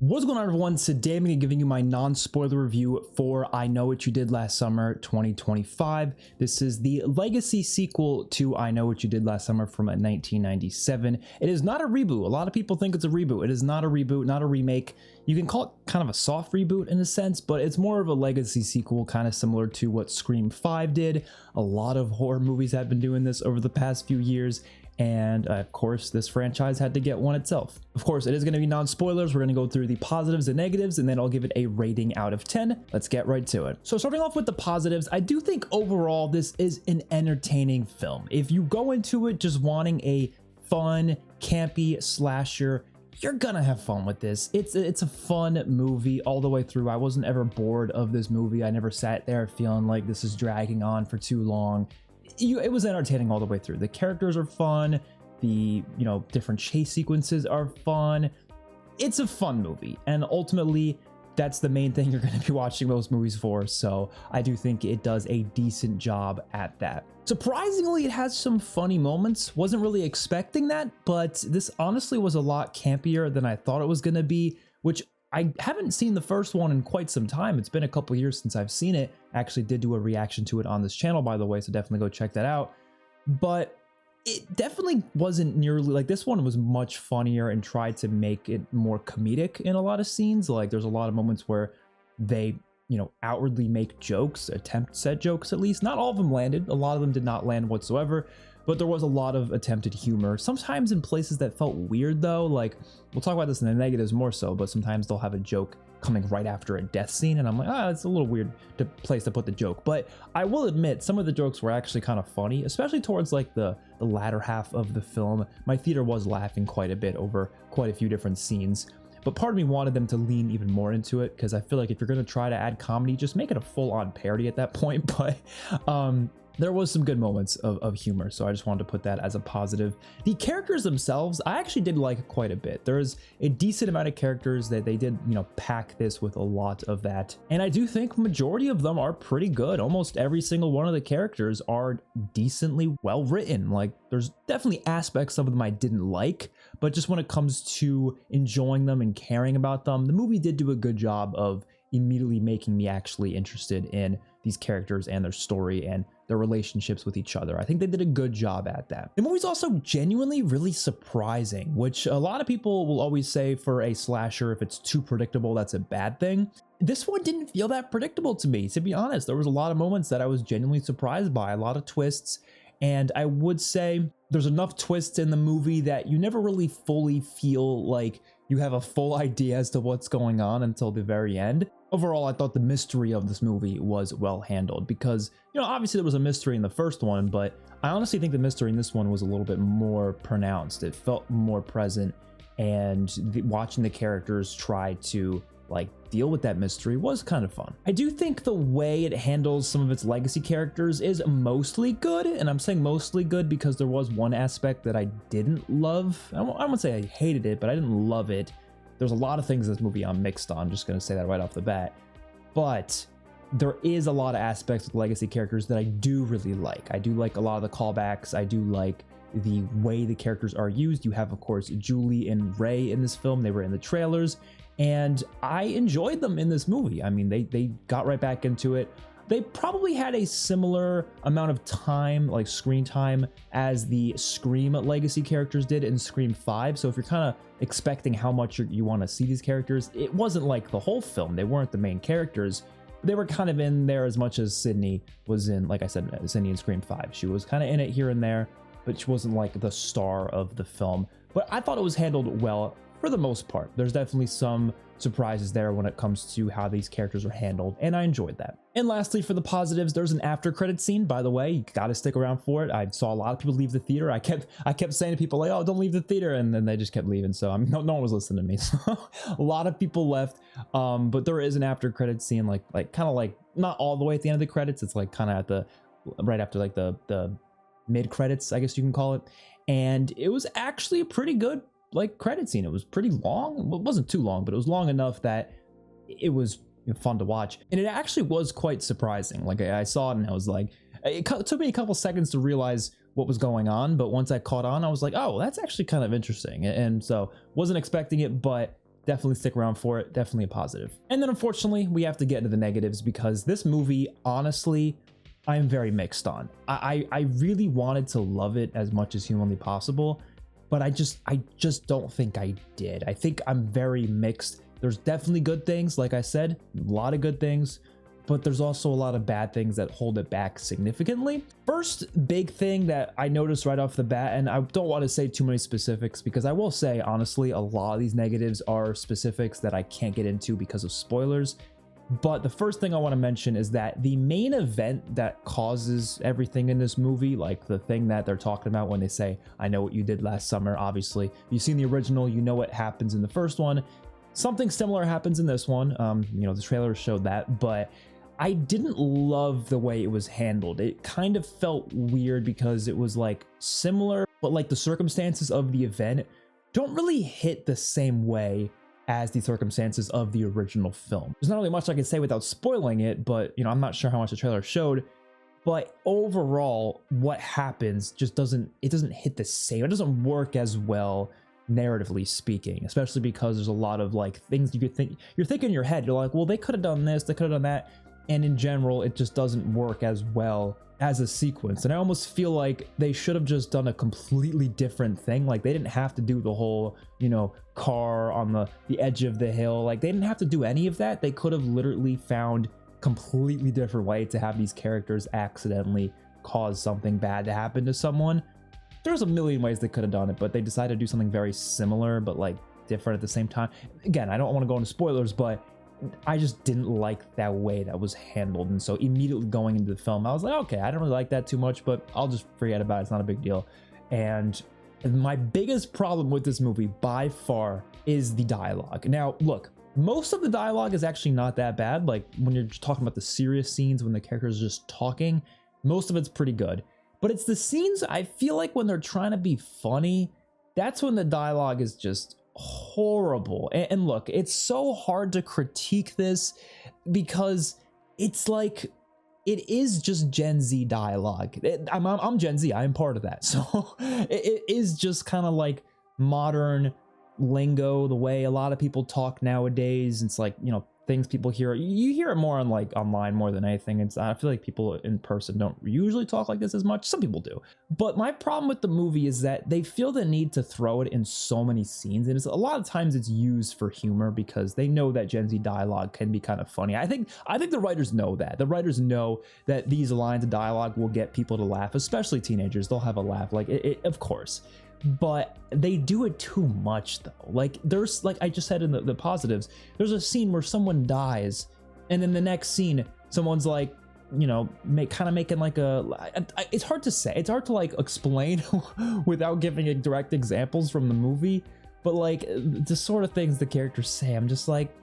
What's going on, everyone? Today I'm going to be giving you my non-spoiler review for I Know What You Did Last Summer 2025. This is the legacy sequel to I Know What You Did Last Summer from 1997. It is not a reboot. A lot of people think it's a reboot. It is not a reboot, not a remake. You can call it kind of a soft reboot in a sense, but it's more of a legacy sequel, kind of similar to what Scream 5 did. A lot of horror movies have been doing this over the past few years. And of course, this franchise had to get one itself. Of course, it is going to be non-spoilers. We're going to go through the positives and negatives, and then I'll give it a rating out of 10. Let's get right to it. So starting off with the positives, I do think overall this is an entertaining film. If you go into it just wanting a fun, campy slasher, you're gonna have fun with this. It's a fun movie all the way through. I wasn't ever bored of this movie. I never sat there feeling like this is dragging on for too long. It was entertaining all the way through. The characters are fun. The different chase sequences are fun. It's a fun movie, and ultimately that's the main thing you're going to be watching those movies for. So I do think it does a decent job at that. Surprisingly, it has some funny moments. Wasn't really expecting that, but this honestly was a lot campier than I thought it was going to be, which I haven't seen the first one in quite some time. It's been a couple years since I've seen it. I actually did do a reaction to it on this channel, by the way, so definitely go check that out. But it definitely wasn't nearly like this one. Was much funnier and tried to make it more comedic in a lot of scenes. Like there's a lot of moments where they outwardly make jokes, attempt said jokes at least. Not all of them landed. A lot of them did not land whatsoever. But there was a lot of attempted humor, sometimes in places that felt weird though. Like we'll talk about this in the negatives more so, but sometimes they'll have a joke coming right after a death scene, and I'm like, it's a little weird place to put the joke. But I will admit some of the jokes were actually kind of funny, especially towards like the latter half of the film. My theater was laughing quite a bit over quite a few different scenes. But part of me wanted them to lean even more into it, because I feel like if you're going to try to add comedy, just make it a full-on parody at that point. But there was some good moments of humor, so I just wanted to put that as a positive. The characters themselves, I actually did like quite a bit. There's a decent amount of characters that they did, pack this with a lot of that. And I do think majority of them are pretty good. Almost every single one of the characters are decently well written. Like there's definitely aspects of them I didn't like, but just when it comes to enjoying them and caring about them, the movie did do a good job of immediately making me actually interested in these characters and their story and their relationships with each other. I think they did a good job at that. The movie's also genuinely really surprising, which a lot of people will always say for a slasher, if it's too predictable, that's a bad thing. This one didn't feel that predictable to me, to be honest. There was a lot of moments that I was genuinely surprised by, a lot of twists. And I would say there's enough twists in the movie that you never really fully feel like you have a full idea as to what's going on until the very end. Overall, I thought the mystery of this movie was well handled because, obviously there was a mystery in the first one, but I honestly think the mystery in this one was a little bit more pronounced. It felt more present, and watching the characters try to deal with that mystery was kind of fun. I do think the way it handles some of its legacy characters is mostly good, and I'm saying mostly good because there was one aspect that I didn't love. I won't say I hated it, but I didn't love it. There's a lot of things in this movie I'm mixed on. I'm just gonna say that right off the bat. But there is a lot of aspects of legacy characters that I do really like. I do like a lot of the callbacks. I do like the way the characters are used. You have, of course, Julie and Ray in this film. They were in the trailers, and I enjoyed them in this movie. I mean, they got right back into it. They probably had a similar amount of time, like screen time, as the Scream legacy characters did in Scream 5. So if you're kind of expecting how much you want to see these characters, it wasn't like the whole film. They weren't the main characters. They were kind of in there as much as Sydney was in, like I said, Sydney in Scream 5. She was kind of in it here and there, but she wasn't like the star of the film. But I thought it was handled well for the most part. There's definitely some surprises there when it comes to how these characters are handled, and I enjoyed that. And lastly, for the positives, there's an after credit scene, by the way. You gotta stick around for it. I saw a lot of people leave the theater. I kept saying to people like, oh, don't leave the theater, and then they just kept leaving. So no one was listening to me. So a lot of people left. But there is an after credit scene, like kind of like not all the way at the end of the credits. It's like kind of at the right after like the mid credits, I guess you can call it. And it was actually a pretty good credit scene. It was pretty long. Well, it wasn't too long, but it was long enough that it was fun to watch. And it actually was quite surprising. Like I saw it and I was like, it took me a couple seconds to realize what was going on, but once I caught on, I was like, oh, that's actually kind of interesting. And so wasn't expecting it, but definitely stick around for it. Definitely a positive. And then unfortunately, we have to get into the negatives because this movie, honestly, I'm very mixed on. I really wanted to love it as much as humanly possible, but I just don't think I did. I think I'm very mixed. There's definitely good things, like I said, a lot of good things, but there's also a lot of bad things that hold it back significantly. First big thing that I noticed right off the bat, and I don't want to say too many specifics because I will say, honestly, a lot of these negatives are specifics that I can't get into because of spoilers. But the first thing I want to mention is that the main event that causes everything in this movie, like the thing that they're talking about when they say, I know what you did last summer, obviously, if you've seen the original, you know what happens in the first one. Something similar happens in this one. You know, the trailer showed that, but I didn't love the way it was handled. It kind of felt weird because it was like similar, but like the circumstances of the event don't really hit the same way as the circumstances of the original film. There's not really much I can say without spoiling it, but you know, I'm not sure how much the trailer showed, but overall what happens just doesn't hit the same. It doesn't work as well narratively speaking, especially because there's a lot of like things you're thinking in your head. You're like, well, they could have done this, they could have done that. And in general, it just doesn't work as well as a sequence. And I almost feel like they should have just done a completely different thing. Like they didn't have to do the whole, you know, car on the edge of the hill. Like they didn't have to do any of that. They could have literally found completely different way to have these characters accidentally cause something bad to happen to someone. There's a million ways they could have done it, but they decided to do something very similar, but like different at the same time. Again, I don't want to go into spoilers, but I just didn't like that way that was handled. And so immediately going into the film, I was like, okay, I don't really like that too much, but I'll just forget about it. It's not a big deal. And my biggest problem with this movie by far is the dialogue. Now, look, most of the dialogue is actually not that bad. Like when you're just talking about the serious scenes, when the characters are just talking, most of it's pretty good. But it's the scenes I feel like when they're trying to be funny, that's when the dialogue is just horrible. And look, it's so hard to critique this because it's like it is just Gen Z dialogue. I'm Gen Z, I'm part of that, so it is just kind of like modern lingo, the way a lot of people talk nowadays. It's like, you know, things people hear, you hear it more on like online more than anything. I feel like people in person don't usually talk like this as much. Some people do, but my problem with the movie is that they feel the need to throw it in so many scenes, and a lot of times it's used for humor because they know that Gen Z dialogue can be kind of funny. I think the writers know that. The writers know that these lines of dialogue will get people to laugh, especially teenagers. They'll have a laugh, like of course. But they do it too much though. Like there's, like I just said in the positives, there's a scene where someone dies, and then the next scene someone's like, you know, making like it's hard to say, it's hard to like explain without giving direct examples from the movie, but like the sort of things the characters say, I'm just like,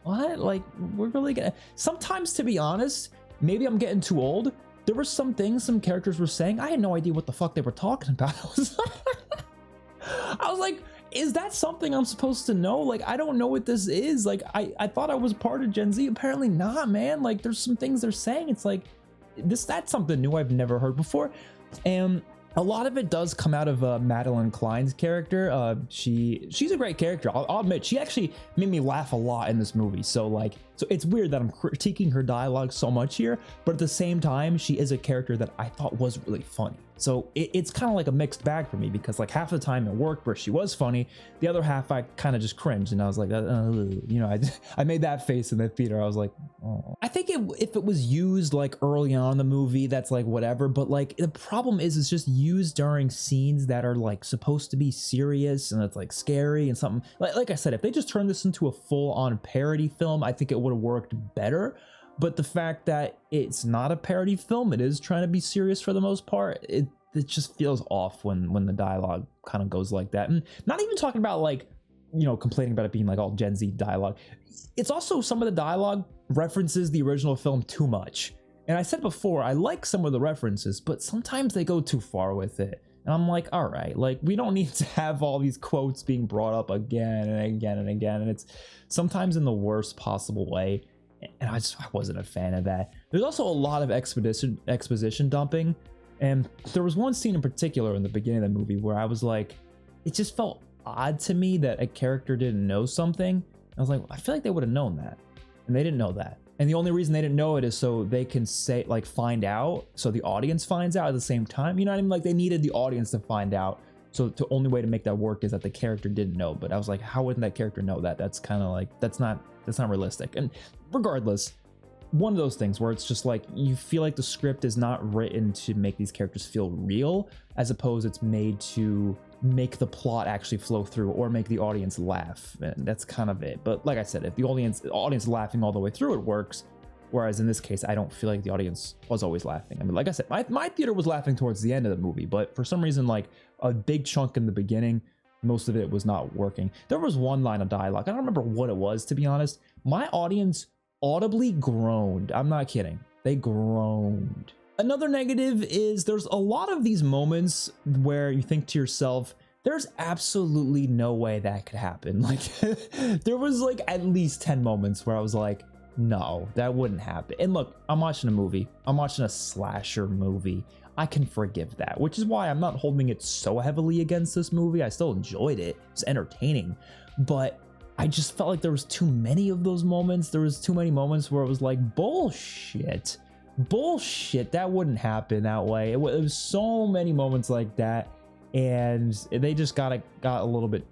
what? Like we're really gonna, sometimes, to be honest, maybe I'm getting too old, there were some things some characters were saying, I had no idea what the fuck they were talking about. I was like, is that something I'm supposed to know? Like, I don't know what this is. Like, I thought I was part of Gen Z. Apparently not, man. Like, there's some things they're saying. It's like, that's something new I've never heard before. And a lot of it does come out of Madeline Klein's character. She's a great character. I'll admit, she actually made me laugh a lot in this movie. So it's weird that I'm critiquing her dialogue so much here, but at the same time, she is a character that I thought was really funny. So it's kind of like a mixed bag for me, because like half the time it worked where she was funny, the other half I kind of just cringed, and I was like, you know, I made that face in the theater. I was like, oh. I think if it was used like early on in the movie, that's like whatever, but like the problem is it's just used during scenes that are like supposed to be serious and it's like scary and something. Like I said, if they just turned this into a full-on parody film, I think it would have worked better. But the fact that it's not a parody film, it is trying to be serious for the most part, it just feels off when the dialogue kind of goes like that. And not even talking about like, you know, complaining about it being like all Gen Z dialogue. It's also some of the dialogue references the original film too much. And I said before, I like some of the references, but sometimes they go too far with it. And I'm like, all right, like we don't need to have all these quotes being brought up again and again and again. And it's sometimes in the worst possible way. And I wasn't a fan of that. There's also a lot of exposition dumping. And there was one scene in particular in the beginning of the movie where I was like, it just felt odd to me that a character didn't know something. I was like, I feel like they would have known that, and they didn't know that. And the only reason they didn't know it is so they can say, like, find out, so the audience finds out at the same time. You know what I mean? Like, they needed the audience to find out. So the only way to make that work is that the character didn't know. But I was like, how wouldn't that character know that? That's kind of like, that's not realistic. And regardless, one of those things where it's just like, you feel like the script is not written to make these characters feel real, as opposed it's made to make the plot actually flow through or make the audience laugh. And that's kind of it. But like I said, if the audience laughing all the way through, it works. Whereas in this case, I don't feel like the audience was always laughing. I mean, like I said, my theater was laughing towards the end of the movie, but for some reason, like a big chunk in the beginning, most of it was not working. There was one line of dialogue. I don't remember what it was, to be honest. My audience audibly groaned. I'm not kidding. They groaned. Another negative is there's a lot of these moments where you think to yourself, there's absolutely no way that could happen. Like there was like at least 10 moments where I was like, no, that wouldn't happen. And look, I'm watching a movie. I'm watching a slasher movie. I can forgive that, which is why I'm not holding it so heavily against this movie. I still enjoyed it. It's entertaining, but I just felt like there was too many of those moments. There was too many moments where it was like, bullshit, that wouldn't happen that way. It was so many moments like that, and they just got a little bit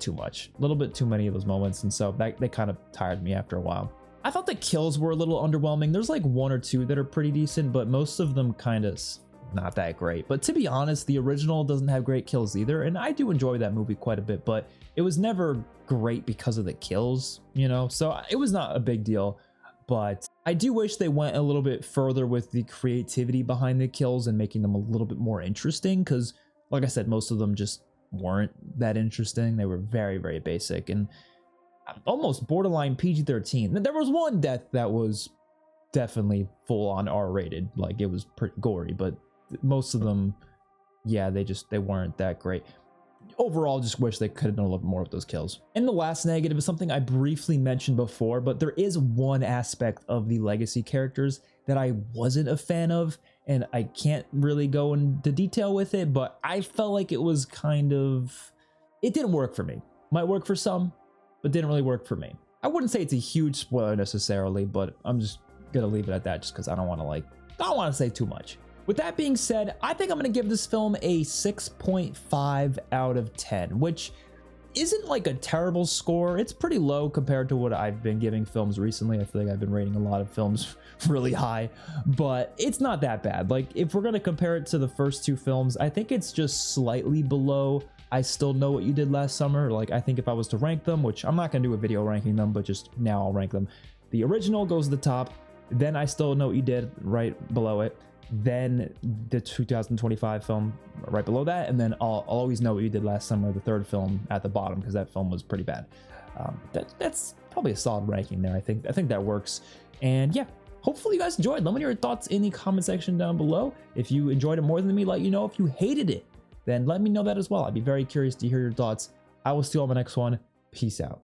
too much, a little bit too many of those moments, and so they kind of tired me after a while. I thought the kills were a little underwhelming. There's like one or two that are pretty decent, but most of them kind of not that great. But to be honest, the original doesn't have great kills either, and I do enjoy that movie quite a bit, but it was never great because of the kills, you know, so it was not a big deal. But I do wish they went a little bit further with the creativity behind the kills and making them a little bit more interesting, because like I said, most of them just weren't that interesting. They were very, very basic and almost borderline PG-13. There was one death that was definitely full on R-rated, like it was pretty gory, but most of them, yeah, they weren't that great. Overall, just wish they could have done a little bit more with those kills. And the last negative is something I briefly mentioned before, but there is one aspect of the legacy characters that I wasn't a fan of, and I can't really go into detail with it, but I felt like it was kind of, it didn't work for me. Might work for some, but didn't really work for me. I wouldn't say it's a huge spoiler necessarily, but I'm just gonna leave it at that just because I don't want to say too much. With that being said, I think I'm going to give this film a 6.5 out of 10, which isn't like a terrible score. It's pretty low compared to what I've been giving films recently. I feel like I've been rating a lot of films really high, but it's not that bad. Like if we're going to compare it to the first two films, I think it's just slightly below I Still Know What You Did Last Summer. Like I think if I was to rank them, which I'm not going to do a video ranking them, but just now I'll rank them. The original goes to the top, then I Still Know What You Did right below it, then the 2025 film right below that, and then I'll Always Know What You Did Last Summer, the third film, at the bottom, because that film was pretty bad. That's probably a solid ranking there. I think that works. And yeah, hopefully you guys enjoyed. Let me know your thoughts in the comment section down below. If you enjoyed it more than me, let you know. If you hated it, then let me know that as well. I'd be very curious to hear your thoughts. I will see you on the next one. Peace out.